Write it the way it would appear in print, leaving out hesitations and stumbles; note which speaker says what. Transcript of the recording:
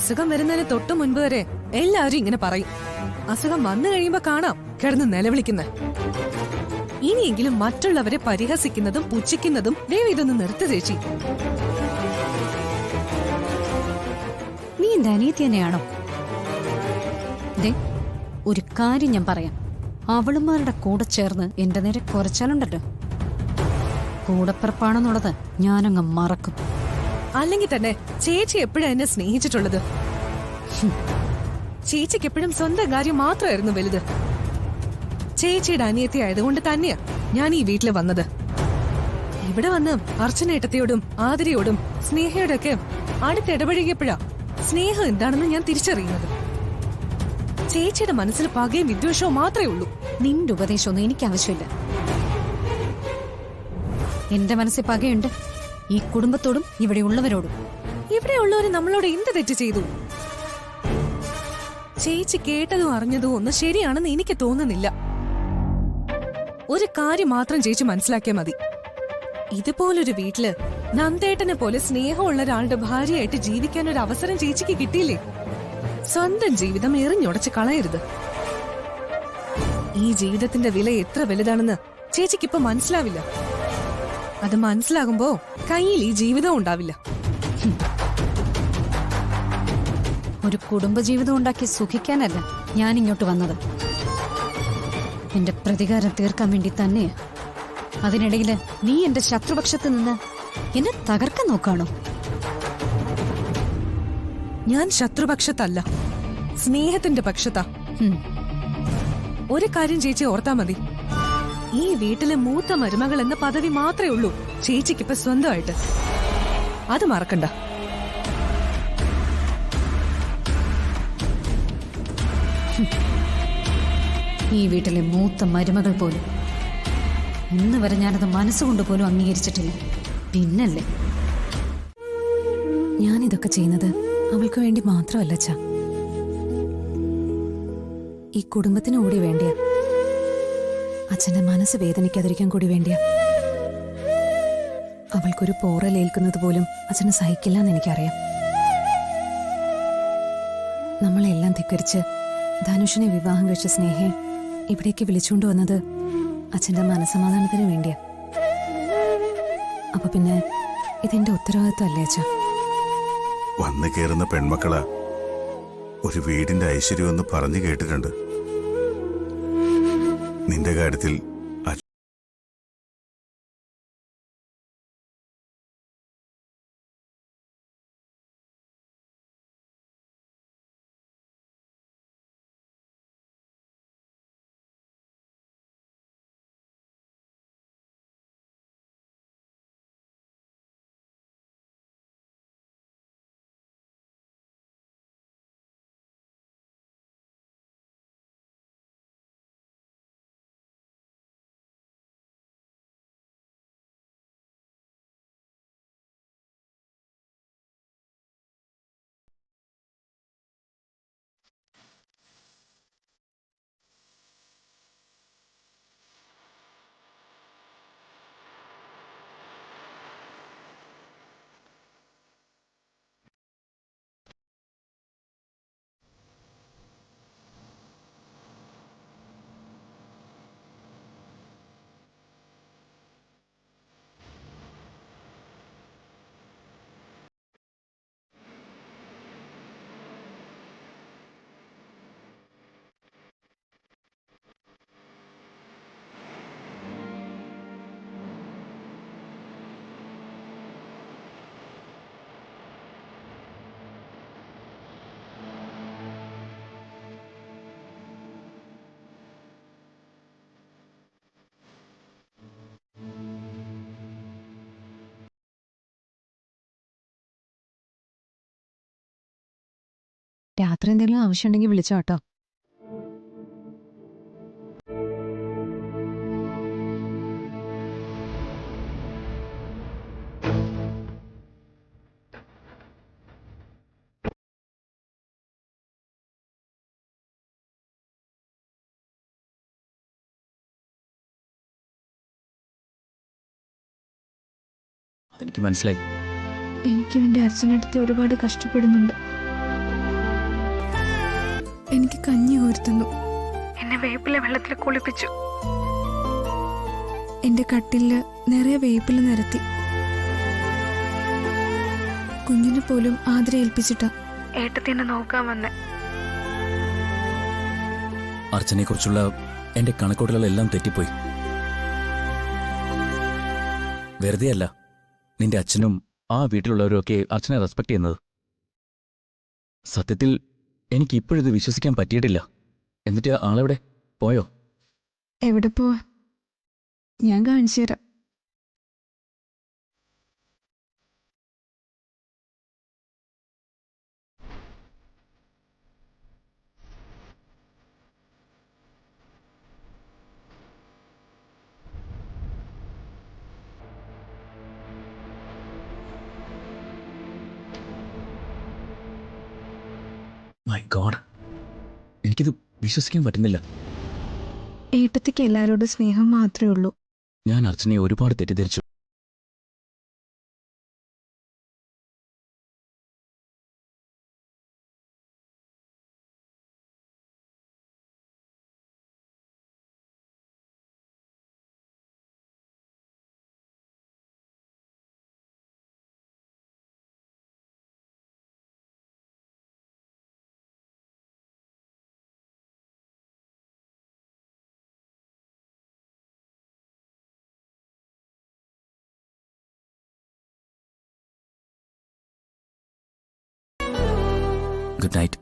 Speaker 1: അസുഖം വരുന്നതിന് തൊട്ടു മുൻപ് വരെ എല്ലാവരും ഇങ്ങനെ പറയും. അസുഖം വന്നു കഴിയുമ്പോ കാണാം കിടന്ന് നിലവിളിക്കുന്ന. ഇനിയെങ്കിലും മറ്റുള്ളവരെ പരിഹസിക്കുന്നതും പുച്ഛിക്കുന്നതും ദയവ് ഇതൊന്ന് നിർത്തി ചേച്ചി.
Speaker 2: നീ എന്റെ അനിയത്തി തന്നെയാണോ? ഒരു കാര്യം ഞാൻ പറയാം, അവളുമാരുടെ കൂടെ ചേർന്ന് എന്റെ നേരെ കുറച്ചാലുണ്ടല്ലോ, കൂടപ്പിറപ്പാണെന്നുള്ളത് ഞാനങ്ങ് മറക്കും.
Speaker 1: അല്ലെങ്കിൽ തന്നെ ചേച്ചി എപ്പോഴാ എന്നെ സ്നേഹിച്ചിട്ടുള്ളത്? ചേച്ചിക്ക് എപ്പോഴും സ്വന്തം കാര്യം മാത്രമായിരുന്നു വലുത്. ചേച്ചിയുടെ അനിയത്തി ആയതുകൊണ്ട് തന്നെയാ ഞാൻ ഈ വീട്ടിൽ വന്നത്. ഇവിടെ വന്ന് അർച്ചനേട്ടത്തിയോടും ആതിരയോടും സ്നേഹയോടൊക്കെ അടുത്തിടപഴകിയപ്പോഴാ സ്നേഹം എന്താണെന്ന് ഞാൻ തിരിച്ചറിയുന്നത്. ചേച്ചിയുടെ മനസ്സിൽ പകയും വിദ്വേഷവും മാത്രമേ ഉള്ളൂ.
Speaker 2: നിന്റെ ഉപദേശമൊന്നും എനിക്ക് ആവശ്യമില്ല. എന്റെ മനസ്സിൽ പകയുണ്ട്, ഈ കുടുംബത്തോടും ഇവിടെയുള്ളവരോടും.
Speaker 1: ഇവിടെയുള്ളവര് നമ്മളോട് എന്ത് തെറ്റ് ചെയ്തു? ചേച്ചി കേട്ടതും അറിഞ്ഞതും ഒന്നും ശരിയാണെന്ന് എനിക്ക് തോന്നുന്നില്ല. ഒരു കാര്യം മാത്രം ചേച്ചി മനസ്സിലാക്കിയാൽ മതി. ഇതുപോലൊരു വീട്ടില് നന്ദേട്ടനെ പോലെ സ്നേഹമുള്ള ഒരാളുടെ ഭാര്യയായിട്ട് ജീവിക്കാൻ ഒരു അവസരം ചേച്ചിക്ക് കിട്ടിയില്ലേ? സ്വന്തം ജീവിതം എറിഞ്ഞുടച്ച് കളയരുത്. ഈ ജീവിതത്തിന്റെ വില എത്ര വലുതാണെന്ന് ചേച്ചിക്കിപ്പോ മനസ്സിലാവില്ല. അത് മനസ്സിലാകുമ്പോ കയ്യിൽ ഈ ജീവിതം ഉണ്ടാവില്ല.
Speaker 2: ഒരു കുടുംബജീവിതം ഉണ്ടാക്കി സുഖിക്കാനല്ല ഞാൻ ഇങ്ങോട്ട് വന്നത്. എന്റെ പ്രതികാരം തീർക്കാൻ വേണ്ടി തന്നെയാ. അതിനിടയിൽ നീ എന്റെ ശത്രുപക്ഷത്ത് നിന്ന് എന്നെ തകർക്കാൻ നോക്കാണോ?
Speaker 1: ഞാൻ ശത്രുപക്ഷത്തല്ല, സ്നേഹത്തിന്റെ പക്ഷത്താ. ഒരു കാര്യം ചേച്ചി ഓർത്താ മതി, ഈ വീട്ടിലെ മൂത്ത മരുമകൾ എന്ന പദവി മാത്രമേ ഉള്ളൂ ചേച്ചിക്കിപ്പോ സ്വന്തമായിട്ട്. അത് മറക്കണ്ട.
Speaker 2: ഈ വീട്ടിലെ മൂത്ത മരുമകൾ പോലും ഇന്ന് വരെ ഞാനത് മനസ്സുകൊണ്ട് പോലും അംഗീകരിച്ചിട്ടില്ല. പിന്നല്ലേ
Speaker 3: ഞാനിതൊക്കെ ചെയ്യുന്നത് അവൾക്ക് വേണ്ടി മാത്രമല്ല അച്ഛാ, ഈ കുടുംബത്തിന് കൂടി വേണ്ടിയാ. അച്ഛന്റെ മനസ്സ് വേദനിക്കാതിരിക്കാൻ കൂടി വേണ്ടിയാ. അവൾക്കൊരു പോറലേൽക്കുന്നത് പോലും അച്ഛന് സഹിക്കില്ല എന്ന് എനിക്കറിയാം. നമ്മളെല്ലാം ധിക്കരിച്ച് ധനുഷിനെ വിവാഹം കഴിച്ച സ്നേഹയെ ഇവിടേക്ക് വിളിച്ചുകൊണ്ട് വന്നത് അച്ഛന്റെ മനസ്സമാധാനത്തിന് വേണ്ടിയാ. അപ്പൊ പിന്നെ ഇതെന്റെ ഉത്തരവാദിത്വം അല്ലേ അച്ഛാ?
Speaker 4: വന്നു കയറുന്ന പെൺമക്കളാ ഒരു വീടിന്റെ ഐശ്വര്യമെന്ന് പറഞ്ഞു കേട്ടിട്ടുണ്ട്. നിന്റെ കാര്യത്തിൽ
Speaker 3: രാത്രി എന്തെങ്കിലും ആവശ്യമുണ്ടെങ്കിൽ വിളിച്ചോ കേട്ടോ.
Speaker 5: അതെനിക്ക് മനസ്സിലായി.
Speaker 6: എനിക്ക് വേണ്ടി അച്ഛനടുത്ത് ഒരുപാട് കഷ്ടപ്പെടുന്നുണ്ട്.
Speaker 5: എനിക്ക് കഞ്ഞി കോരുത്തുന്നു. എന്നെ വേപ്പില വെള്ളത്തിൽ കുളിപ്പിച്ചു. എന്റെ കട്ടിലില് നിറയെ വേപ്പില നിരത്തി. കുഞ്ഞിനെ പോലും ആദര ഏൽപ്പിച്ചിട്ടാ ഏട്ടത്തി എന്നെ നോക്കാൻ വന്നേ.
Speaker 6: അർച്ചനെ കുറിച്ചുള്ള എന്റെ കണക്കൂട്ടലുകളെല്ലാം തെറ്റിപ്പോയി. വെറുതെയല്ല നിന്റെ അച്ഛനും ആ വീട്ടിലുള്ളവരും ഒക്കെ അച്ഛനെ റെസ്പെക്ട് ചെയ്യുന്നത്. സത്യത്തിൽ എനിക്ക് ഇപ്പോഴിത് വിശ്വസിക്കാൻ പറ്റിയിട്ടില്ല. എന്നിട്ട് ആളെവിടെ പോയോ?
Speaker 5: എവിടെ പോവാ? ഞാൻ കാണിച്ചു തരാം.
Speaker 6: മൈ ഗോഡ്, എനിക്കിത് വിശ്വസിക്കാൻ പറ്റുന്നില്ല.
Speaker 5: ഏട്ടത്തിക്ക് എല്ലാവരോടും സ്നേഹം മാത്രമേ ഉള്ളൂ.
Speaker 6: ഞാൻ അർച്ചനയെ ഒരുപാട് തെറ്റിദ്ധരിച്ചു. Good night.